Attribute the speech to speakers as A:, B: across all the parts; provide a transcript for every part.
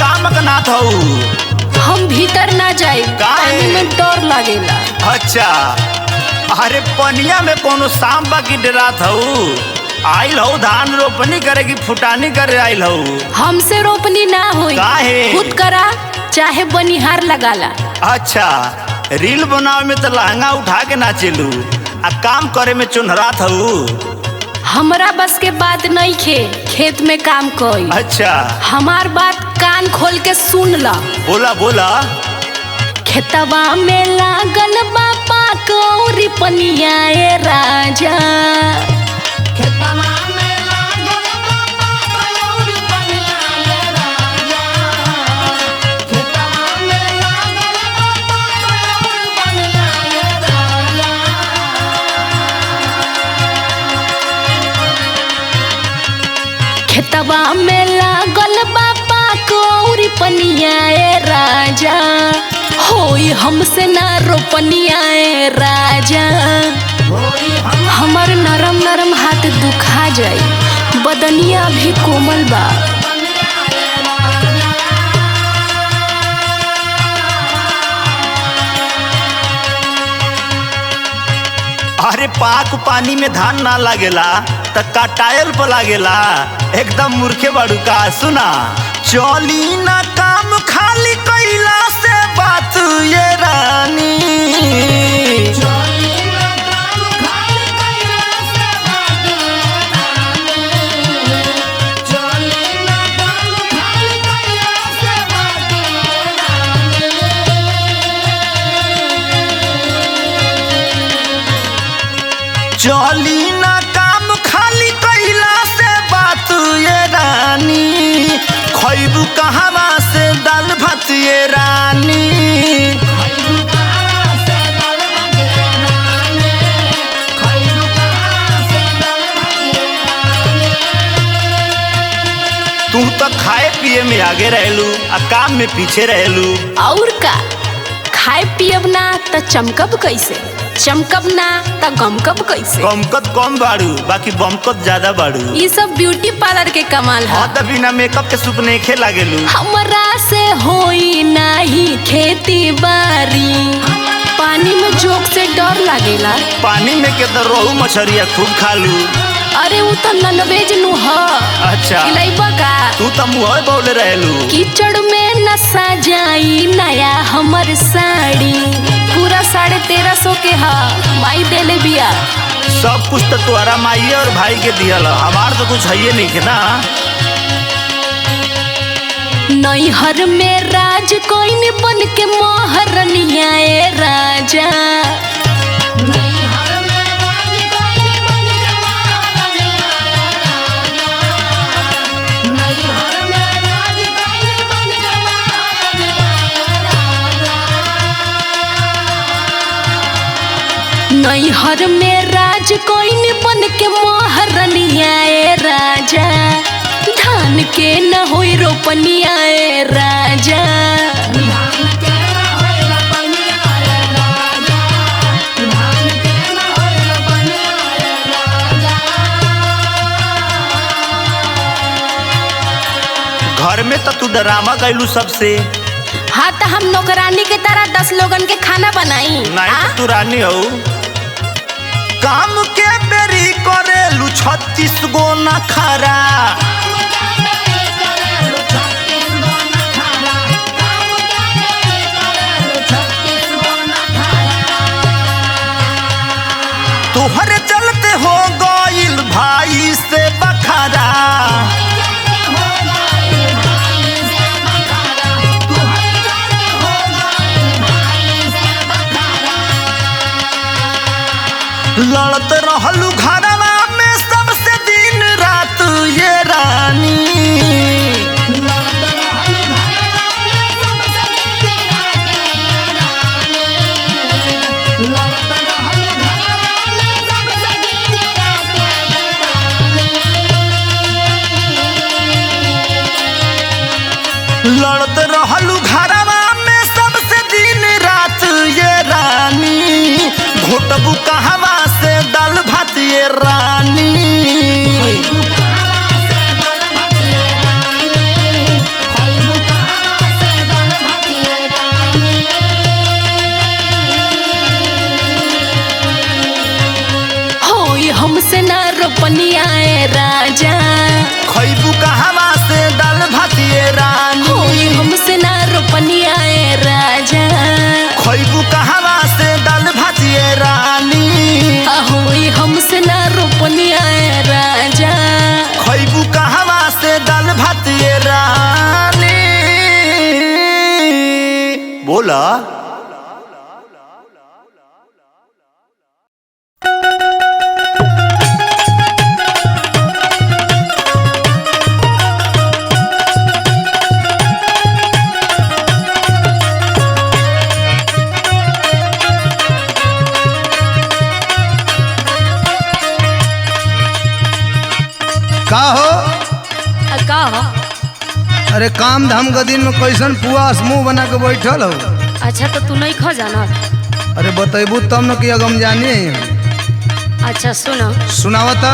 A: काम कनात हऊ।
B: हम भीतर ना जाए, पानी में डर लागेला।
A: अच्छा, अरे पनिया में कोनो सांप की डरात हऊ। आइल हऊ धान रोपनी करे की फुटानी करे आइल हऊ।
B: हमसे रोपनी ना होई,
A: काहे?
B: खुद करा चाहे बनिहार लगाला।
A: अच्छा, रील बनावे में तो लहंगा उठा के ना चलू, आ काम करे में चुनहरात हऊ।
B: हमरा बस के बात नहीं खे खेत में काम कोई।
A: अच्छा,
B: हमार बात कान खोल के सुन ला।
A: बोला बोला।
B: खेतवा में लागल बापा कौरी पनिया ए राजा। खेतवा में लागल बापा कौरी पनिया ए राजा। होई हमसे ना रोपनिया ए राजा। हमर नरम नरम हाथ दुखा जाई, बदनिया भी कोमल बा।
A: अरे पाक पानी में धान ना लागेला त काटायल पर लागेला। एकदम मूर्खे बाड़ू का। सुना, चली ना काम खाली कैला से बात ये रानी। चली ना काम खाली कैला से बात ये रानी। खैबू कहवा से दाल भात ये रानी। तू तो खाए पिए में आगे रहलू, आ काम में पीछे रहलू।
B: और का, खाए पियब ना त चमकब कैसे, चमकब ना त गमकब कैसे।
A: गमकत कम बाड़ू, बाकी बमकत ज्यादा बाड़ू।
B: ये सब ब्यूटी पार्लर के कमाल है।
A: हाँ, तो बिना मेकअप के सुप नहीं खे लागेलू।
B: हमरा से होई नाही खेती बारी, पानी में जोक से डर लागेला।
A: पानी में के तो रोहू मछरिया खूब खालू।
B: अरे वो तो नॉनवेज नु ह।
A: अच्छा,
B: खिलाइबा का?
A: तू तो मुँह बोले रहलू।
B: कीचड़ में नसा जाई नया हमर साड़ी, पूरा 1350 के ह, माई देले बिया।
A: सब कुछ तो तुम्हारा माई और भाई के दियल, हमार तो कुछ है नहीं के ना।
B: नैहर में राज कोई न बन के महारनिया ए राजा। नैहर में राज कोई न बन के महारनिया ए राजा। धान के न होई रोपनिया ए राजा।
A: घर में तो तू ड्रामा कैलू सबसे।
B: हाँ, तो हम नौकरानी के तरह 10 लोगन के खाना बनाई।
A: नहीं तो तू रानी हो। काम के बेरी करेलू 36 गो न खरा। तोहरे चलते हो गइल भाई से बखरा। लड़त रहलू घरवा में सबसे दिन रात ये रानी। लड़त रहलू घरवा में सबसे दिन रात ये रानी। घोटबू कहवा से दाल भात ये रानी।
B: रोपनिया ए राजा।
A: खैबू कहवा से दाल भातिए रानी।
B: होई हमसे ना रोपनिया ए राजा।
A: खैबू कहवा से दाल भातिए रानी।
B: होई हमसे ना रोपनिया ए राजा।
A: खैबू कहवा से दाल भातिए रानी। बोला
C: का हो?
B: का हो?
C: अरे काम धाम के दिन में कैसन पुआ मुंह बना के बैठल हो?
B: अच्छा तो तू नहीं खा जाना।
C: अरे बतेबू तब न कि अगम जानी।
B: अच्छा सुनो।
C: सुनावता।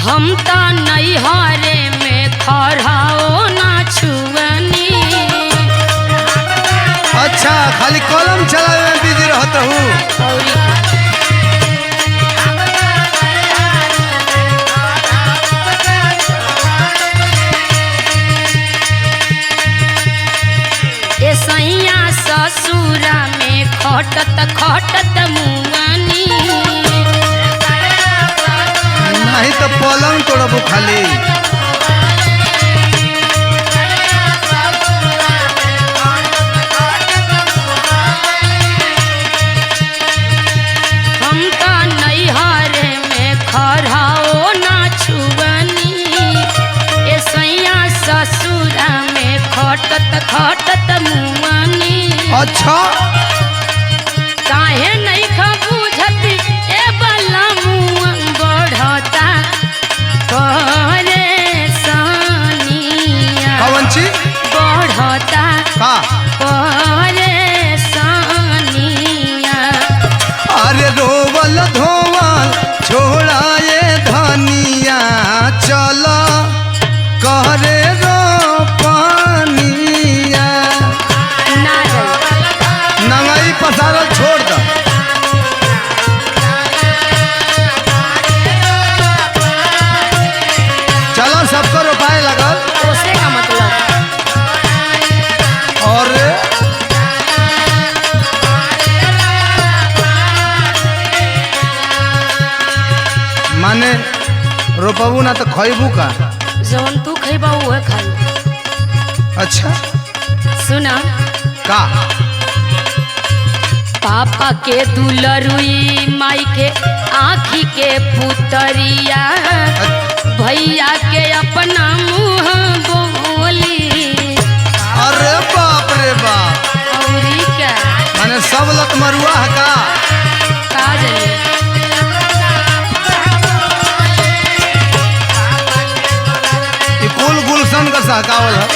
B: हम ता नहीं हारे में खड़ाओ ना छुअनी।
C: अच्छा खाली कलम चलावे में बिजी रहत हूँ।
B: ससुरा में खटत खटत मुआनी।
C: नहीं तो पलंग तोड़बू खाली।
B: हम तो नैहरे में खड़ाओ ना छुअनी। ए सैया ससुरा में खटत खटत मुआनी।
C: अच्छा
B: काहे नहीं बुझती ए बला मुआ बढ़ता परेशानिया।
C: कौन ची?
B: बढ़ता
C: का?
B: परेशानिया।
C: अरे रोवल धोवल छोड़ा ये धनिया चल करे रो पानिया।
B: ना जाई।
C: नंगाई पसारल छोड़ द। चलो सबको रुपए लगल।
B: उसे का मतलब?
C: और माने रोपबू ना तो खैबू का?
B: जौन तू खइबा उहे खाई।
C: अच्छा
B: सुना।
C: का?
B: पापा के दुलरुई माई के आँखी के पुतरिया। भैया के अपना मुँह बोली।
C: अरे बाप रे बाप।
B: औरी क्या?
C: माने सब लत मरुआ है का?
B: का जाने?
C: ई कुल गुलशन का सहकावल है।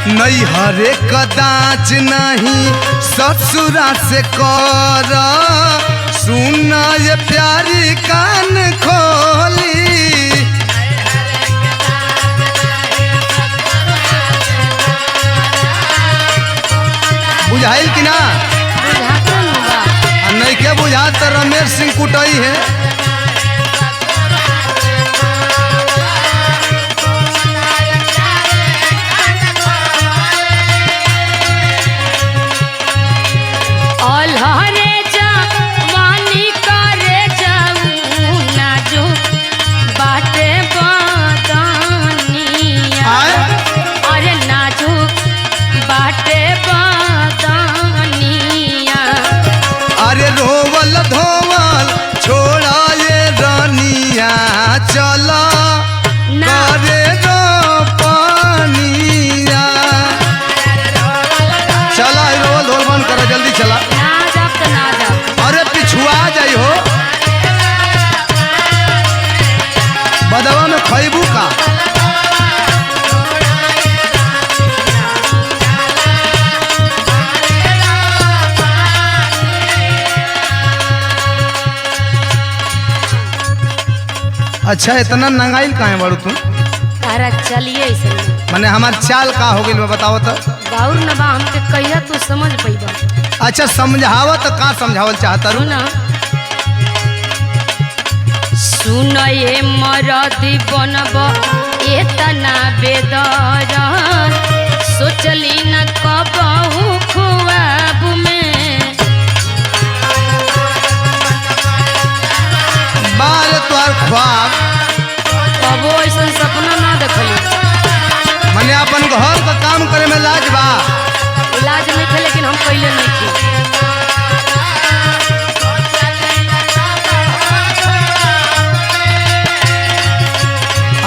C: नहीं हरे कदाच नहीं ससुरा से कर। सुना ये प्यारी कान खोली। बुझाइल कि ना?
B: बुझाता नहीं बा।
C: नहीं के बुझा तो रमेश सिंह कुटई है।
B: अलहरे जवानी करे जाऊ नाजू बाटे बदनिया। अरे नाजू बाटे बदनिया।
C: अरे रोवल धोवल छोड़ा ये रानिया चल करे रो पानिया। चला रोवल धोवल बंद करो जल्दी चला।
B: ना जाब तो ना जाब।
C: अरे पिछुआ जाइ हो। बदवा में खैबू का? अच्छा इतना नंगाइल काहे बाड़ू तू?
B: तारा चलिए ऐसे।
C: माने हमार चाल का हो गइल बा बताओ तो।
B: बाउर न बा हमके कहिया तू समझ पैबा।
C: अच्छा समझावा तो का समझावल चाहता रू?
B: सुना सुन ये मरद बनब एतना बेदरद सोचली न कबहू खुआब में।
C: बाल तोहर ख्वाब
B: कबो ऐसा सपना ना देखली।
C: मने अपन घर का काम करे में लाज बा।
B: इलाज नहीं थे लेकिन हम पहले नहीं थे।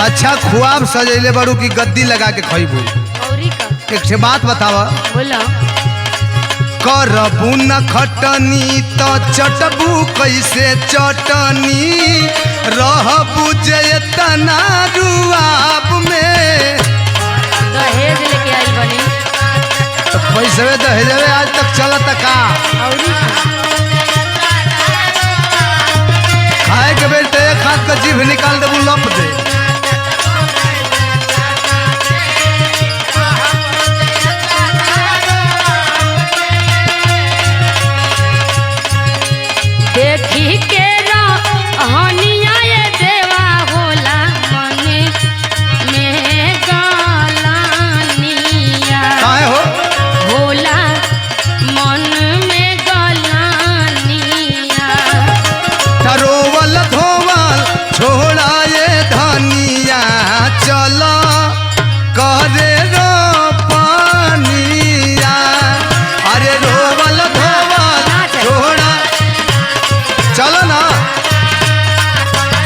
C: अच्छा ख्वाब सजैले बड़ू की गद्दी लगा के खइबू।
B: औरी का
C: एक से बात बतावा,
B: बोला
C: करबू न खटनी तो चटबू कैसे चटनी, रहबू जतना रुआब में।
B: दहेज लेके आई बनी।
C: तो पैसे दहेजवे आज तक चलत का?
B: औरी का
C: खाए के बेटे एक हाथ का जीभ निकाल देबू लप दे।
B: देखी के रहनिया ये देवा होला मने में गलानिया।
C: काहे हो?
B: होला मन में गलानिया।
C: रोवल धोवल छोड़ा ये धनिया, चल करे रो पानिया। अरे रोवल धोवल छोड़ा, चलो ना।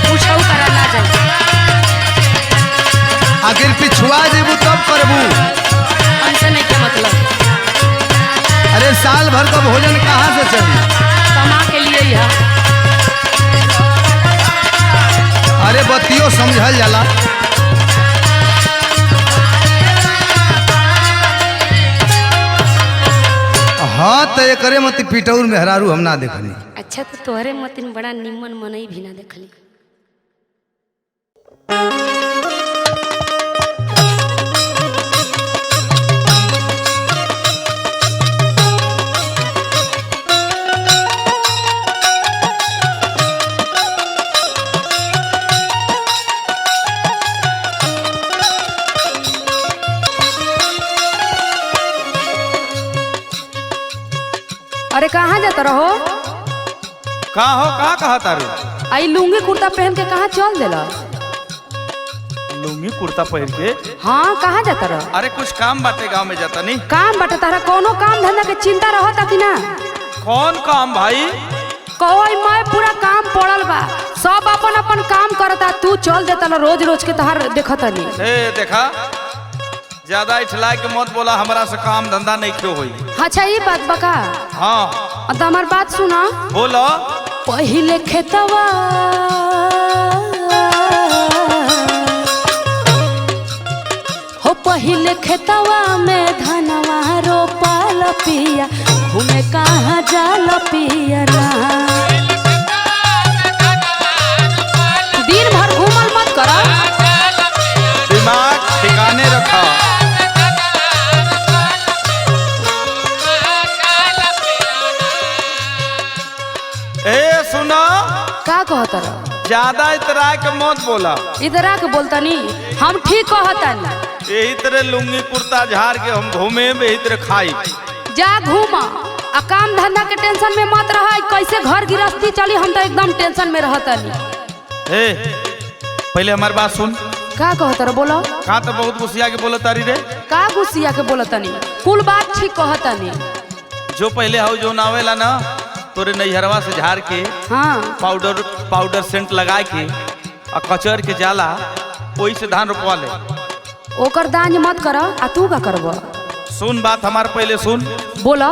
B: पूछौ करा ना जाए।
C: आखिर पिछुआ जेबू तब करबू।
B: हमसे नहीं क्या मतलब।
C: अरे साल भर का भोजन कहाँ से चली?
B: कमा के लिए यह
C: अरे बतियो समझल जाला। हाँ तो एकरे मत पिटौर मेहरारू हम ना देखली।
B: अच्छा तो तोहरे मतिन बड़ा निमन मनई भी ना देखली।
D: अरे कहाँ जाता रहो?
E: का हो का कहा तारू?
D: आई लुंगी कुर्ता पहन के कहाँ चल देला?
E: लुंगी कुर्ता पहन के?
D: हाँ कहाँ जाता रहो?
E: अरे कुछ काम बाटे गांव में जाता नहीं।
D: काम बटे तारा कोनो काम धंधा के चिंता रहता कि ना?
E: कौन काम भाई?
D: कोई मैं पूरा काम पड़ल बा, सब अपन अपन काम करता, तू चल देता ला रोज रोज के तहार देखता नहीं।
E: ए देखा ज्यादा इठला के मत बोला, हमरा से काम धंधा नहीं क्यों होई।
D: अच्छा ये बात बका।
E: हाँ
D: तो हमार बात सुना।
E: बोलो।
D: पहिले खेतवा हो, पहिले खेतवा में धनवा रोपाल पिया, घूमे कहाँ जाल पिया ना। दिन भर घूमल मत करा,
E: दिमाग ठिकाने रखा। ए सुनो,
D: का कहता रहा?
E: ज्यादा इतरा के मत बोला।
D: इधर आके बोलता नहीं, हम ठीक कहता नहीं।
E: यही तरह लुंगी कुर्ता झाड़ के हम घूमे, यही तरह खाई।
D: जा घूमा आ काम धंधा के टेंशन में मत रहा। कैसे घर गृहस्थी चली, हम तो एकदम टेंशन में रहता नहीं।
E: ए पहले हमारी बात सुन।
D: का कहता रहा? बोलो।
E: कहा तो बहुत गुस्सिया के बोला तारी रे।
D: का गुस्सिया के बोलता नहीं, कुल बात ठीक कहता नहीं।
E: जो पहले हाउ जो नावेला ना तोरे नैहरवा से झाड़ के
D: हाँ
E: पाउडर सेंट लगा के और कचर के जाला, वही से धान रोपवा ले।
D: ओकर दान मत कर, आ तू का करब?
E: सुन बात हमार पहले सुन।
D: बोला।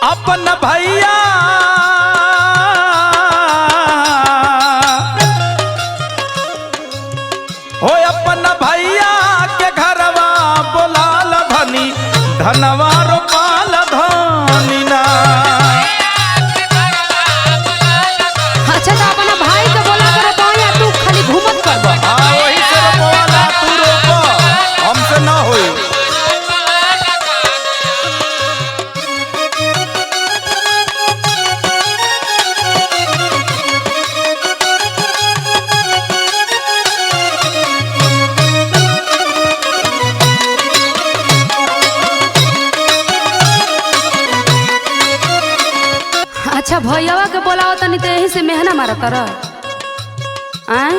E: अपन भैया हो, अपन भैया के घरवा बोलाल धनी, धनवा रोपाल धनी ना।
D: अच्छा तो अपना भाई के बोला कर, तू खाली घूमत करब।
E: हाँ वही से रोपवाला, तू रोप, हमसे ना होई।
D: बोलाओ तनी तो यही से मेहना मारा तर आय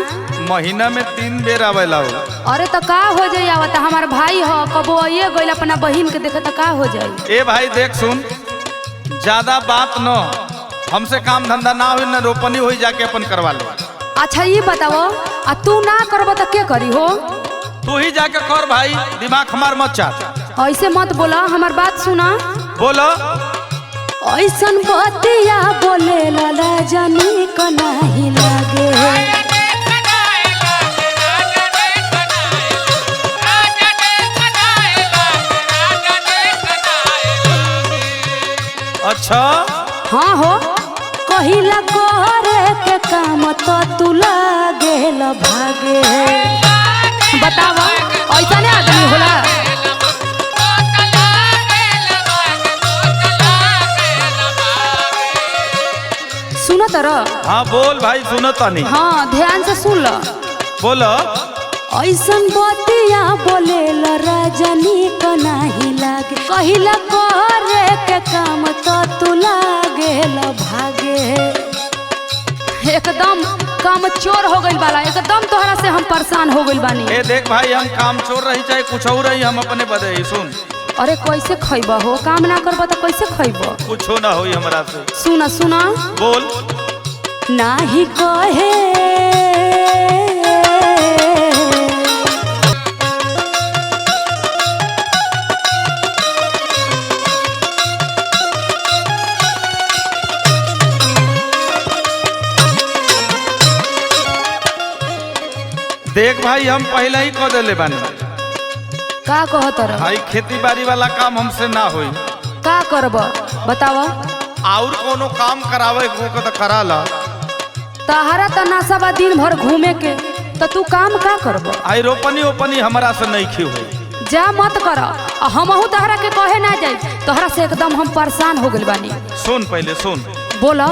E: महीना में 3 बेर आवेला हो।
D: अरे तो का हो जाई आवत हमार भाई हो कबो ये गइल अपना बहिन के देखे तो का हो जाई।
E: ए भाई देख सुन, ज्यादा बात न, हमसे काम धंधा ना हो न रोपनी हो जाके अपन करवा लो।
D: अच्छा ये बताओ आ तू ना करब तो के करी हो?
E: तू ही जाके कर भाई, दिमाग हमार मत चाट।
D: ऐसे मत बोला, हमार बात सुना।
E: बोलो।
B: ऐसन बतिया बोले ला जानी को नहीं लागे।
E: अच्छा
D: हाँ हो
B: कहिला करे के काम तो तू लागे ला भागे।
D: बतावा ऐसा नहीं आदमी होला। सुनो तरा।
E: हाँ बोल भाई, सुनो तानी।
D: हाँ ध्यान से सुन लो।
E: बोलो।
B: ऐसन बतिया बोले ला राजनी को नहीं लागे। कहिला करे के काम तो तू लागे ला भागे।
D: एकदम काम चोर हो गइल बाला, एकदम तोहरा से हम परेशान हो गइल बानी।
E: ए देख भाई, हम काम चोर रही चाहे कुछ और रही, हम अपने बदे ही सुन।
D: अरे कैसे खइबा हो? काम ना करबा तो कैसे खइबा?
E: कुछ ना होई हमरा से।
D: सुना सुना।
E: बोल।
B: नाही कहे
E: देख भाई, हम पहले ही कह देले बानी,
D: का कहत रह?
E: भाई खेती बाड़ी वाला काम हमसे ना होई।
D: का करब बतावा।
E: और कोनो काम करावे को तो करा ला।
D: तहरा तो नासा बा दिन भर घूमे के, तो तू काम का करब?
E: आई रोपनी ओपनी हमरा से नहीं खी हुई।
D: जा मत कर, हमहू तहरा के कहे ना जाई। तहरा से एकदम हम परेशान हो गइल बानी।
E: सुन पहले सुन।
D: बोलो।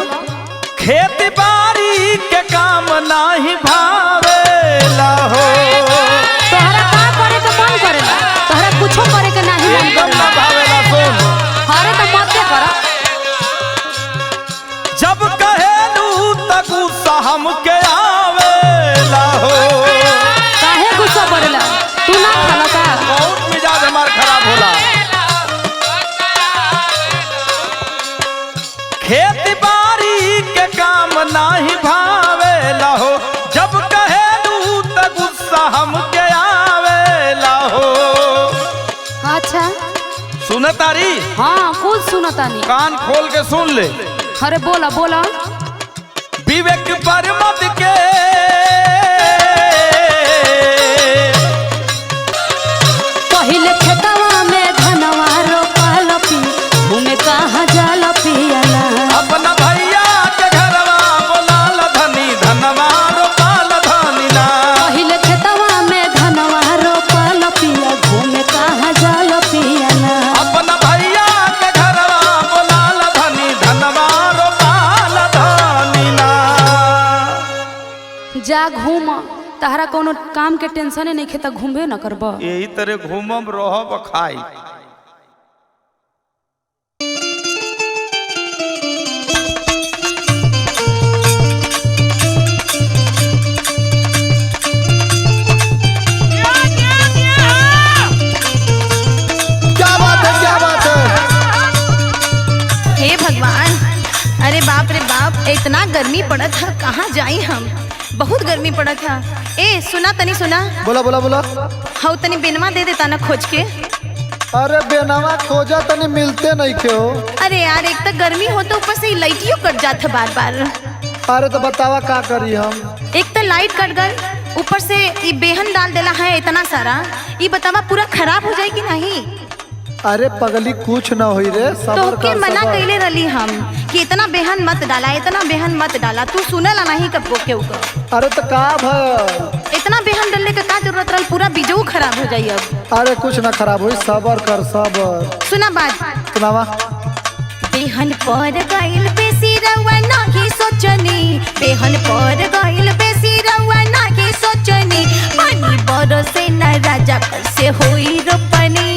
E: खेती बाड़ी के काम नाही भावेला हो।
D: तोहरा का करे के मन करेला? तोहरा कुछो करे के नाही मन
E: एकदम
D: करेला।
E: ना भावेला। सुन।
D: अरे तो मत कर।
E: जब कहेलू त गुस्सा हमके आवेला हो।
D: काहे गुस्सा पड़ेला? तू ना खाला का?
E: बहुत मिजाज हमार खराब होला। खेती बाड़ी के काम नाही भावेला हो। जब कहेलू त गुस्सा हमके आवेला हो।
D: अच्छा
E: सुन तारी,
D: हाँ कुछ सुनता नहीं।
E: कान खोल के सुन ले।
D: अरे बोला बोला।
E: विवेक पर मत के
B: पहिले खेतवा में धनवा रोपल पी घूमे कहाँ जाला पियला।
E: अपना भैया के घरवा बोलाल धनी धनवा रोपाल धनीना।
B: पहिले खेतवा में धनवा रोपल पिया घूमे कहाँ जाला पियला।
E: अपना भैया के घरवा बोलाल धनी धनवा रोपाल धनीना।
D: जा घूम, तहरा कोनो काम के टेंशन नहीं खेता, घूमबे न करब।
E: यही तरह घूमब रहब खाई।
C: क्या बात है, क्या बात है?
F: हे भगवान, अरे बाप रे बाप, इतना गर्मी पड़ा था, कहाँ जाई हम? बहुत गर्मी पड़ा था। ए सुना तनी सुना,
C: बोला बोला बोला।
F: हाउ तनी बेनवा दे देता ना खोज के।
C: अरे बेनवा खोजा तनी मिलते नहीं क्यों?
F: अरे यार, एक तो गर्मी हो तो ऊपर से लाइटियों कट जाता बार बार।
C: अरे तो बतावा का करी हम?
F: एक तो लाइट कट गई, ऊपर से ये बेहन डाल देला है इतना सारा। ये बतावा पूरा खराब हो जाएगी नहीं?
C: अरे पगली कुछ ना हुई रे,
F: तो
C: सबर
F: के
C: कर
F: मना
C: सबर।
F: कैले रही हम कि इतना बेहन मत डाला, इतना बेहन मत डाला। तू सुनला नहीं कब के ऊपर?
C: अरे तो का भय?
F: इतना बेहन डालने का जरूरत रहा? पूरा बीजो खराब हो जाई अब।
C: अरे कुछ ना खराब हुई, सबर कर सबर।
F: सुना बात।
C: सुनावा।
F: बेहन पर गइल बेसी रउआ नाही सोचनी। बेहन पर गइल बेसी रउआ नाही सोचनी। पानी बरसे न राजा कैसे होई रोपनी।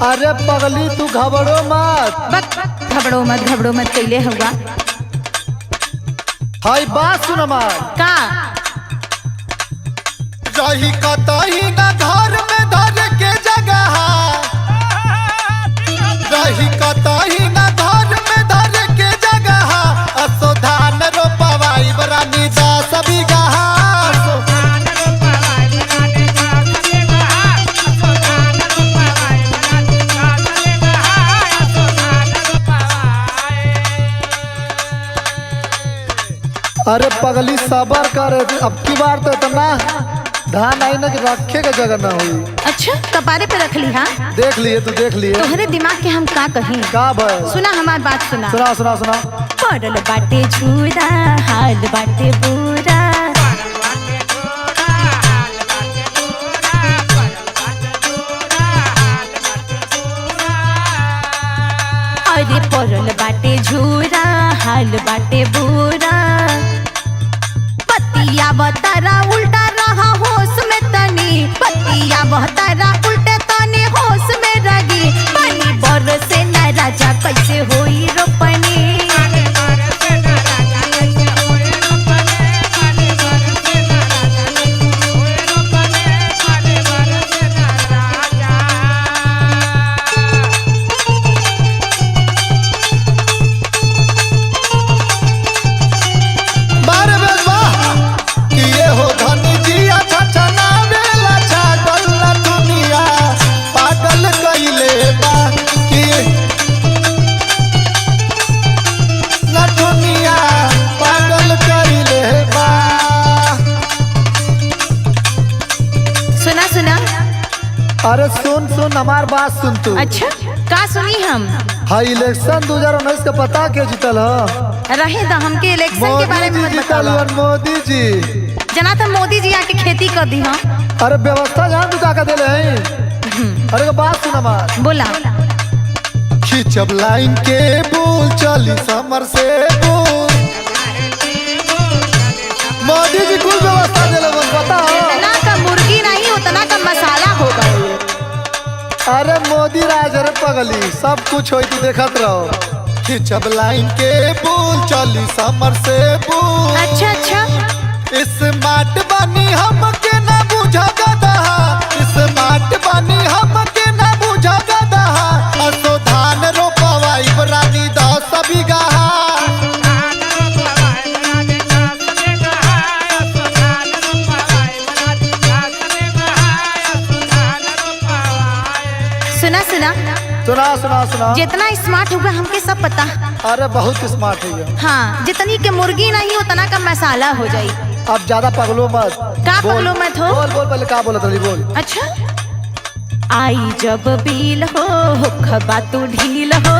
C: अरे पगली तू घबरो मत।
F: बक घबड़ो मत कैले हुआ
C: हाय बात सुन हमार।
F: का
C: रही कतही ना घर में धर के जगह, रही कतही ना घर में धर के जगह, असो धान रोपवाई बरानी 10 बीघा। अरे पगली सबर कर, अब की बार तो इतना धान आई ना कि रखे के जगह ना हुई।
F: अच्छा कपारे पे रख ली। हाँ
C: देख लिए तू देख लिए।
F: तोहरे दिमाग के हम का कहीं।
C: का भाई
F: सुना हमार बात सुना।
C: सुना सुना सुना।
F: पड़ल बाटे झूरा हाल बाटे बुरा, अरे पड़ल बाटे झूरा हाल बाटे बुरा, पतिया बतारा उल्टा रहा होश में तनी, पतिया बतारा उल्टे तनी होश में रगी, पानी बरसे ना राजा कैसे होई रोपनी।
C: अरे सुन सुन हमार बात सुन तू।
F: अच्छा का सुनी हम।
C: हाँ इलेक्शन 2019 का पता के जीतल ह?
F: रहे दा हमके इलेक्शन के बारे में मत बताओ।
C: मोदी जी
F: जना तो मोदी जी आके खेती कर दी। हाँ
C: अरे व्यवस्था जान तू का देले हैं। अरे बात सुन हमार।
F: बोला
C: खिंचब लाइन के बोल चली समर से बोल, मोदी जी कुल व्यवस्था देले बस बताओ।
F: इतना का मुर्गी नहीं उतना का मसाला होगा।
C: अरे मोदी राज रे पगली सब कुछ होई तू देखत रहो। खिंचब लाइन के बोल चली समर से बोल।
F: अच्छा अच्छा
C: स्मार्ट बनी हमके ना बुझा गदा, स्मार्ट बनी हमके ना बुझा गदा, असो धान रोपवाई बरानी 10 बीघा।
F: सुना सुना
C: सुना सुना सुना।
F: जितना स्मार्ट होगा हमके सब पता।
C: अरे बहुत स्मार्ट है।
F: हाँ जितनी के मुर्गी नहीं उतना का मसाला हो जाई।
C: अब ज्यादा पगलो मत।
F: का पगलो मत हो।
C: बोल बोल पहले का बोलत रही बोल।
F: अच्छा आई जब बिल हो खबा तू ढील हो,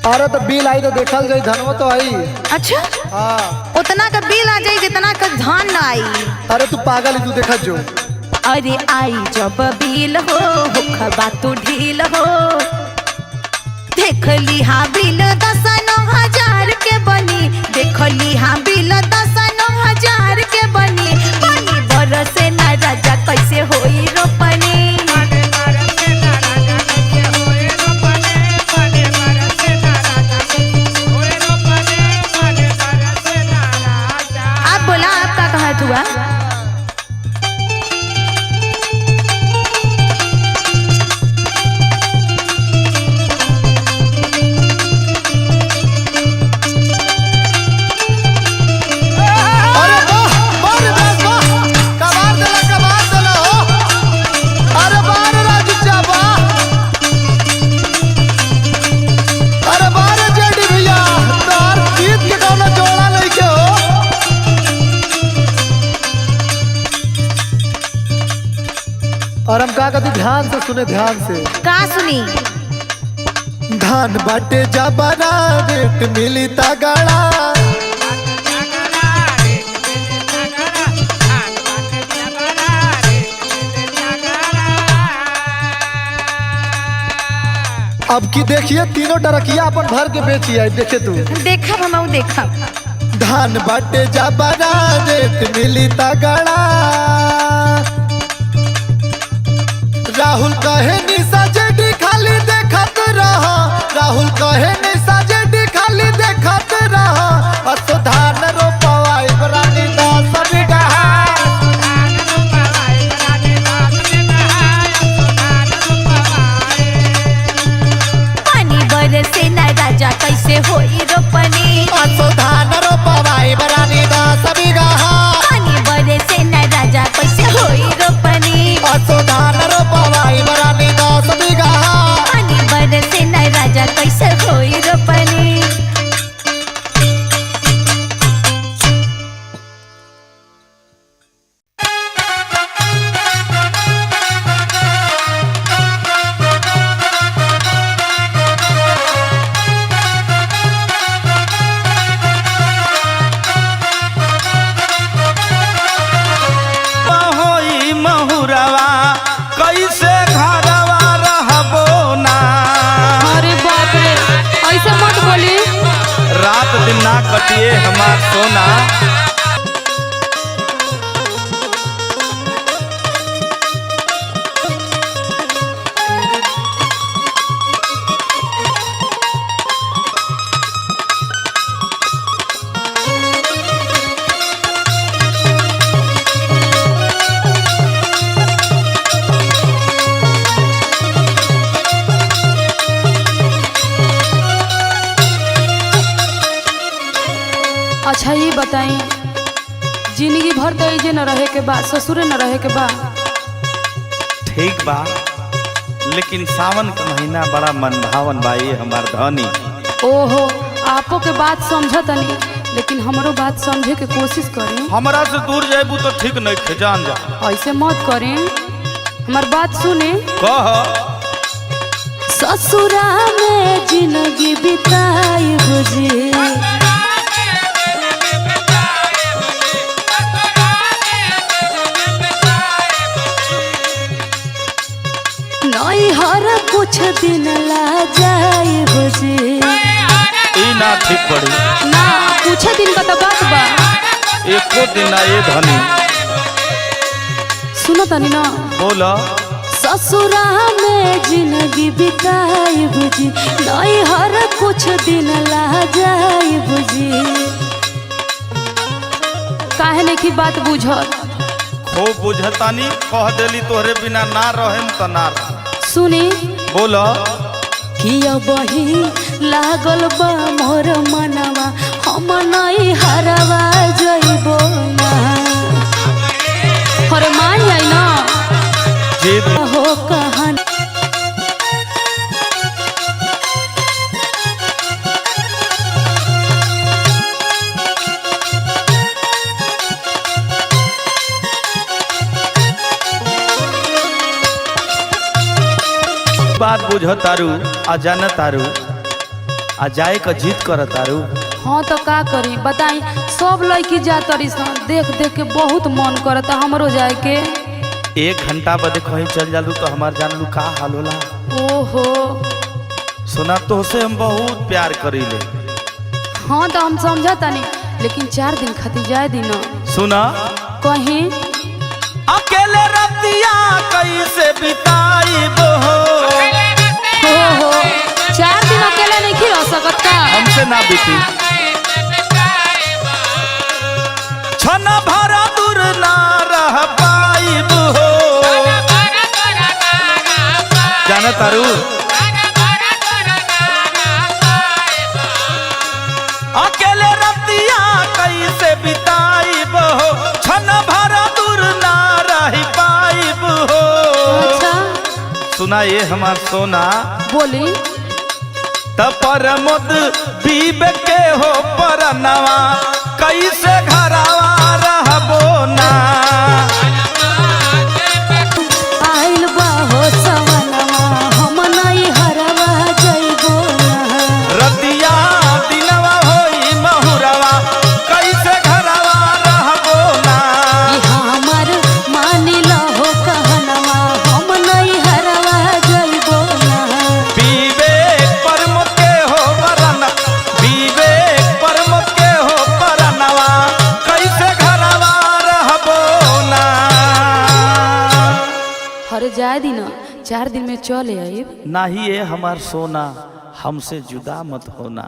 C: अरे तो बिल आई तो देखल जाई धनवा तो आई।
F: अच्छा
C: हाँ
F: उतना का बिल आ जाई जितना का धान ना आई।
C: अरे तू पागल ही तू देखत जो।
F: अरे आई जब बिल हो खबा तू ढील हो, देख ली हाँ बिल 10,000 के बनी, देख ली हाँ बिल 10,000 के बनी, पानी बरसे ना राजा कैसे होई रोपनी। आप बोला आपका कहत हुआ।
C: और हम का कहती ध्यान से सुने ध्यान से।
F: का सुनी।
C: धान बाटे जबरा रेट मिली तगड़ा, अब की देखिए तीनों डरकिया अपन भर के बेची आई। देखे तू
F: देखब हम देखब।
C: धान बाटे जबरा रेट मिली तगड़ा राहुल कहे निशा जेडी खाली देखत रहा राहुल कहे निशा जेडी खाली देखत रहा असो धान रोपवाई रानी 10 बीघा
F: पानी बरसे ना राजा कैसे होई रोपनी
C: असो धान रोपवाई रानी 10 बीघा
F: पानी बरसे ना राजा कैसे होई रोपनी
C: असो धान रोपवाई रानी 10 बीघा
F: पानी बरसे ना राजा कैसे होई रोपनी
E: होई महुरवा कैसे घरवा रहबो ना।
D: अरे बाप रे, ऐसे मत बोली।
E: रात दिन ना कटिए हमार सोना।
D: अच्छा ये बताई, जिंदगी भर तो ऐजे न रहे के बा, ससुरे न रहे के बा।
E: ठीक बा, लेकिन सावन का महीना बड़ा मनभावन बा ये हमार धनी।
D: ओहो, आपो के बात समझतनी, लेकिन हमरो बात समझे के कोशिश करें।
E: हमरा से दूर जाबू तो ठीक नहीं खे, जान जा।
D: ऐसे मत करें, हमार बात सुने।
E: कह।
B: ससुरा में जिंदगी बिताई बुझी नई हर कुछ दिन ला जाई बुझी
E: ई ना ठीक पड़ी।
D: ना कुछ दिन का तो बात बा।
E: एको दिन ना ये धनी।
D: सुनो तनी ना।
E: बोला।
B: ससुरा में जिंदगी बिताई बुझी नई हर कुछ दिन ला जाई बुझी
D: काहे ने की बात बुझत।
E: खूब बुझतानी, कह देली तोहरे बिना ना रहेम त ना रह।
D: सुनी।
E: बोला।
B: किया बही लागल बा मोर मनवा हम नई हरवा जइबो ना
D: अरे मान जाई ना।
E: जिद
B: हो कहन
E: बात बुझतारू आ जानतारू आ जाए का जिद करतारू।
D: हाँ तो का करी बताई, सब लड़की जा तरी सन, देख देख के बहुत मन करता हमरो जाए के।
E: 1 घंटा बदे कहीं चल जालू तो हमार जानलू का हाल होला।
D: ओहो।
E: सुना, तोहसे हम बहुत प्यार करीले।
D: हाँ तो हम समझता नहीं, लेकिन 4 दिन खातिर जाए दिन।
E: सुना।
D: कहीं
E: अकेले रतिया कैसे बिताईब हो।
D: हो 4 दिन अकेले नहीं रह सकत का।
E: हमसे ना बीती। क्षण भर दूर ना रह पाईब हो। जाना तारू, अकेले रतिया कैसे बिताईब हो। क्षण भर दूर ना रह पाईब हो।
D: अच्छा
E: सुना ये हमार सोना।
D: बोली।
E: परमोद बीब के हो परनवा कैसे घरवा रहबो ना।
B: आइल बा हो सवनवा हम नई हरवा जइबो ना
E: रतिया दिनवा होई महुरवा कैसे घरवा रहबो ना।
B: ई हमर मानिल हो कहनवा हम नई हरवा जइबो ना
E: विवेक परम के हो वरन, विवेक परम के हो परन
D: 4 दिन में चले आइब।
E: ना ही ये हमार सोना, हमसे जुदा मत होना।